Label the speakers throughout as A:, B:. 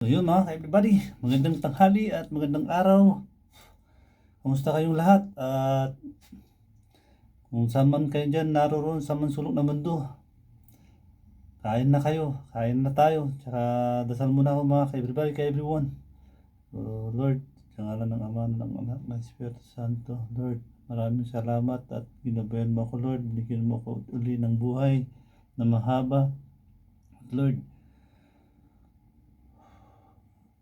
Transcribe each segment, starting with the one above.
A: So yun mga everybody, magandang tanghali at magandang araw. Kamusta kayong lahat? At kung saan man kayo dyan naroon sa mansulok na mundo, kain na kayo, kain na tayo. Tsaka dasal muna ako mga everybody, kay everyone. So Lord, sa ngalan ng Ama, ng Anak, ng Espiritu Santo, Lord, maraming salamat at ginabayan mo ako Lord, binigyan mo ako uli ng buhay na mahaba. Lord,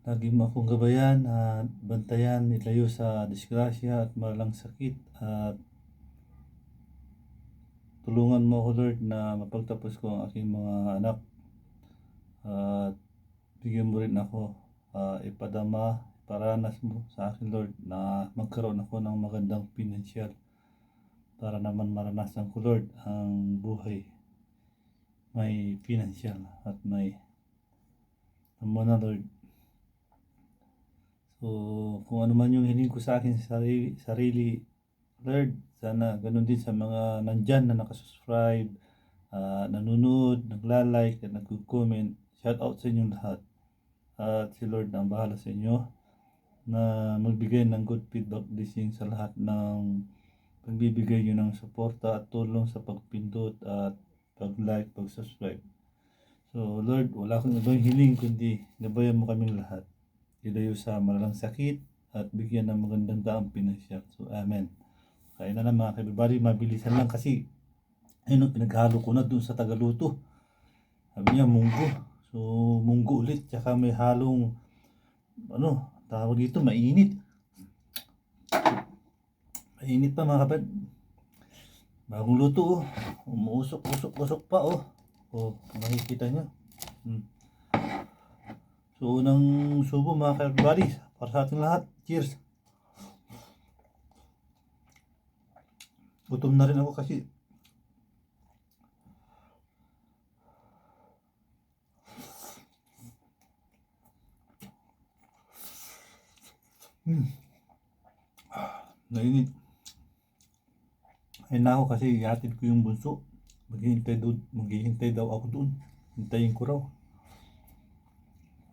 A: lagi mo akong gabayan at bantayan, ilayo sa disgrasya at malalang sakit, at tulungan mo ako Lord na mapagtapos ko ang aking mga anak, at bigyan mo rin ako, ipadama, paranas mo sa akin Lord na magkaroon ako ng magandang pinansyal para naman maranasan ko Lord ang buhay may pinansyal at may mo na Lord. So kung ano man yung hiling ko sa akin sarili Lord, sana ganun din sa mga nandyan na nakasubscribe, nanonood, nagla-like at nag-comment. Shout out sa inyong lahat. At si Lord ang bahala sa inyo na magbigay ng good feedback blessing sa lahat ng pagbibigay nyo ng suporta at tulong sa pagpindot at pag-like, pag-subscribe. So Lord, wala akong ibang hiling kundi gabayan mo kaming lahat. Ilayo sa malalang sakit at bigyan ng magandang daang pinansyal. So Amen. Kaya na mga everybody, mabilisan lang kasi ayun, pinaghalo ko na dun sa tagaluto. Sabi niya munggo. So munggo ulit, tsaka may halong tawag dito, mainit. Mainit pa mga kapatid. Bagong luto umuusok-usok pa makikita niyo. So unang subo mga everybody, para sa ating lahat. Cheers. Gutom na rin ako kasi nainit. Ayun na ako kasi ihatid ko yung bunso. Maghihintay daw ako doon. Hintayin ko raw.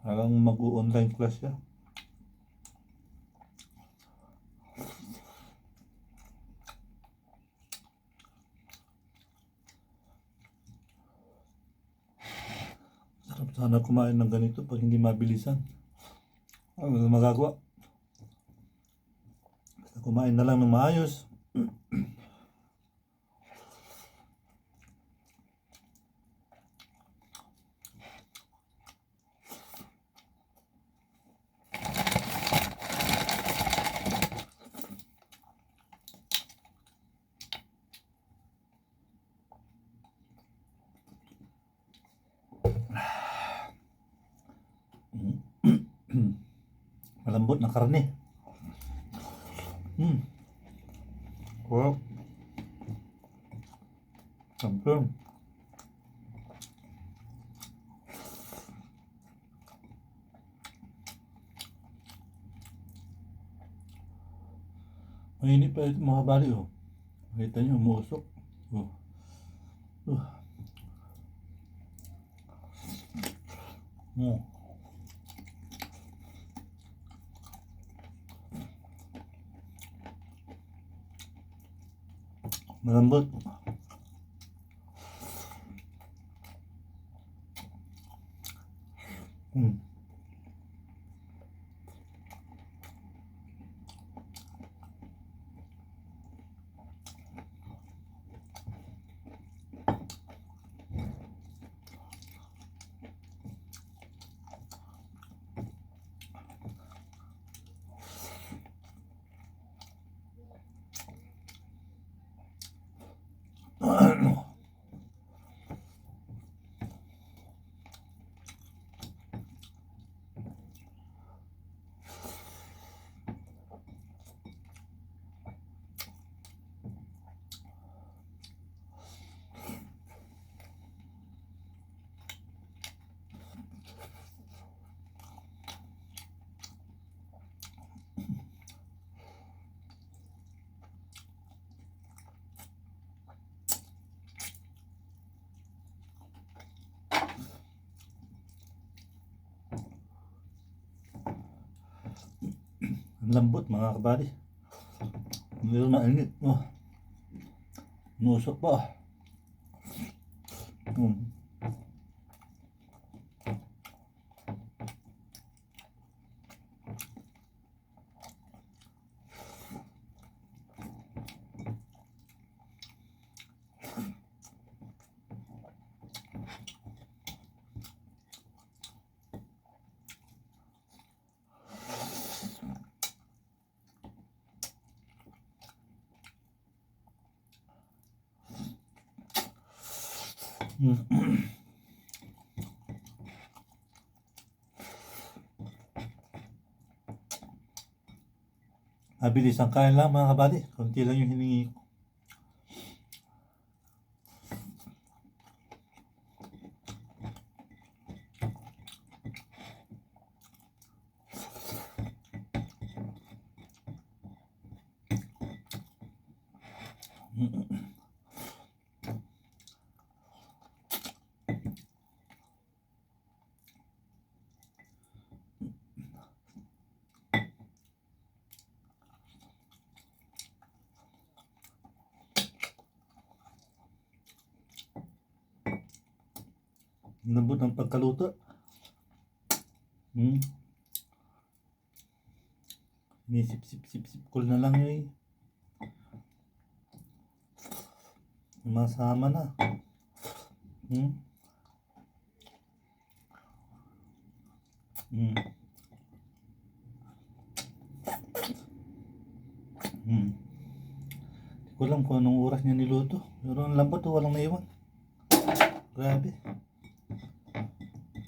A: Hanggang mag-online class siya. Sarap sana kumain ng ganito pag hindi mabilisan. Ano magagawa? Basta kumain na lang ng maayos. Malambot na karne. Wow. Sampung. Mainit pa ito mga bali Makita nyo, umuusok. Malambot. Ang lambot mga kabady. Meron mainit. Oh. Nusok pa. Hmm. Hmm. Mabilis ang kain lang mga kabady. Kunti lang yung hiningi ko. Lambot ang pagkaluto. Hmm. Nisip-sip-sip-sip ko na lang yun. Masama na. Hmm. Hmm. Hmm. Hindi ko alam kung anong oras niya niluto. Pero ang lambot o walang naiwan. Grabe.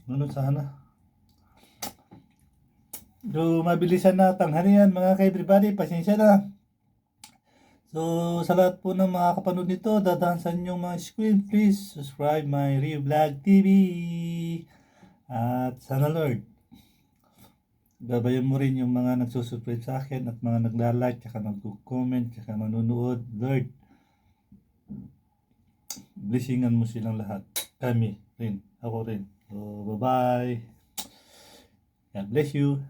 A: Ano sana? So, mabilisan na tanghalian mga ka-everybody. Pasensya na. So, sa lahat po ng mga kapanood nito, dadaan sa inyong mga screen, please subscribe my Rio Vlog TV. At sana Lord, gabayan mo rin yung mga nagsusubscribe sa akin at mga nagla-like, tsaka nagko-comment, tsaka manunood. Lord, blessingan mo silang lahat. Kami rin, ako rin. So, bye-bye. God bless you.